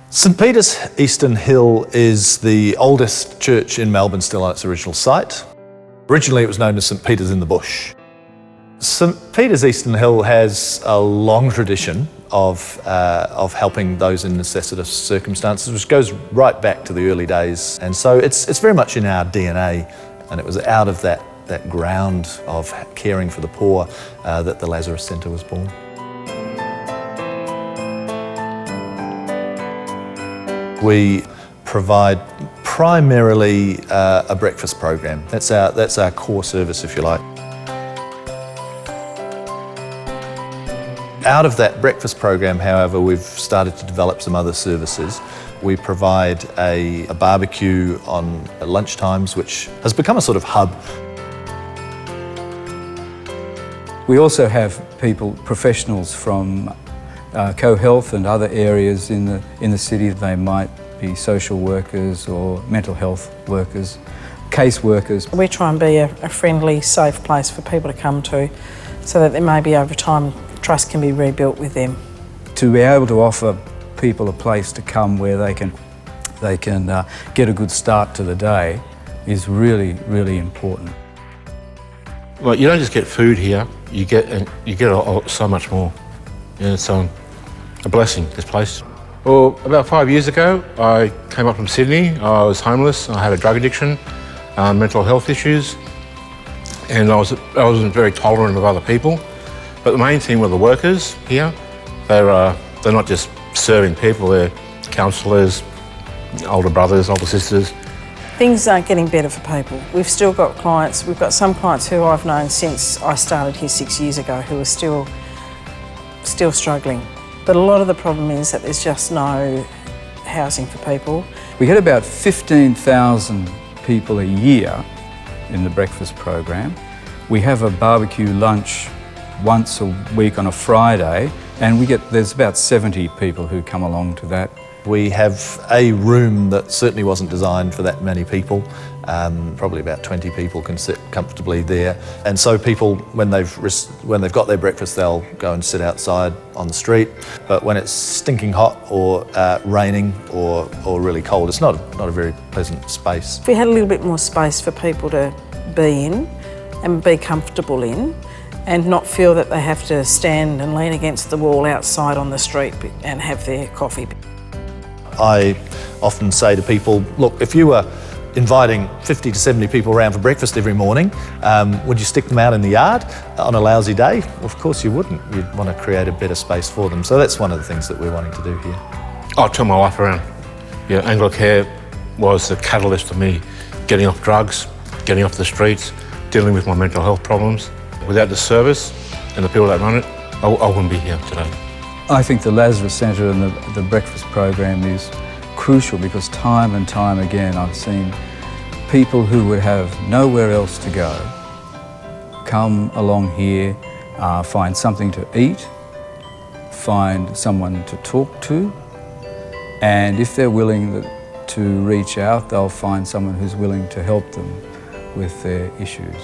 St Peter's Eastern Hill is the oldest church in Melbourne still on its original site. Originally it was known as St Peter's in the Bush. St Peter's Eastern Hill has a long tradition of helping those in necessitous circumstances, which goes right back to the early days. And so it's very much in our DNA, and it was out of that ground of caring for the poor that the Lazarus Centre was born. We provide primarily a breakfast program. That's our core service, if you like. Out of that breakfast program, however, we've started to develop some other services. We provide a barbecue on lunchtimes, which has become a sort of hub. We also have people, professionals from CoHealth and other areas in the city. They might be social workers or mental health workers, case workers. We try and be a friendly, safe place for people to come to, so that there may be over time trust can be rebuilt with them. To be able to offer people a place to come where they can get a good start to the day is really, really important. Well, you don't just get food here, you get so much more. Yeah, it's a blessing, this place. Well, about 5 years ago, I came up from Sydney. I was homeless, I had a drug addiction, mental health issues, and I wasn't very tolerant of other people. But the main thing were the workers here. They're not just serving people, they're counsellors, older brothers, older sisters. Things aren't getting better for people. We've still got clients, we've got some clients who I've known since I started here 6 years ago who are still struggling. But a lot of the problem is that there's just no housing for people. We get about 15,000 people a year in the breakfast program. We have a barbecue lunch once a week on a Friday, and there's about 70 people who come along to that. We have a room that certainly wasn't designed for that many people. Probably about 20 people can sit comfortably there. And so people, when they've got their breakfast, they'll go and sit outside on the street. But when it's stinking hot or raining or really cold, it's not a very pleasant space. If we had a little bit more space for people to be in and be comfortable in, and not feel that they have to stand and lean against the wall outside on the street and have their coffee. I often say to people, look, if you were inviting 50 to 70 people around for breakfast every morning, would you stick them out in the yard on a lousy day? Well, of course you wouldn't. You'd want to create a better space for them. So that's one of the things that we're wanting to do here. I'll turn my life around. Yeah, Anglicare was the catalyst for me getting off drugs, getting off the streets, dealing with my mental health problems. Without the service and the people that run it, I wouldn't be here today. I think the Lazarus Centre and the breakfast program is crucial because time and time again I've seen people who would have nowhere else to go come along here, find something to eat, find someone to talk to, and if they're willing to reach out, they'll find someone who's willing to help them with their issues.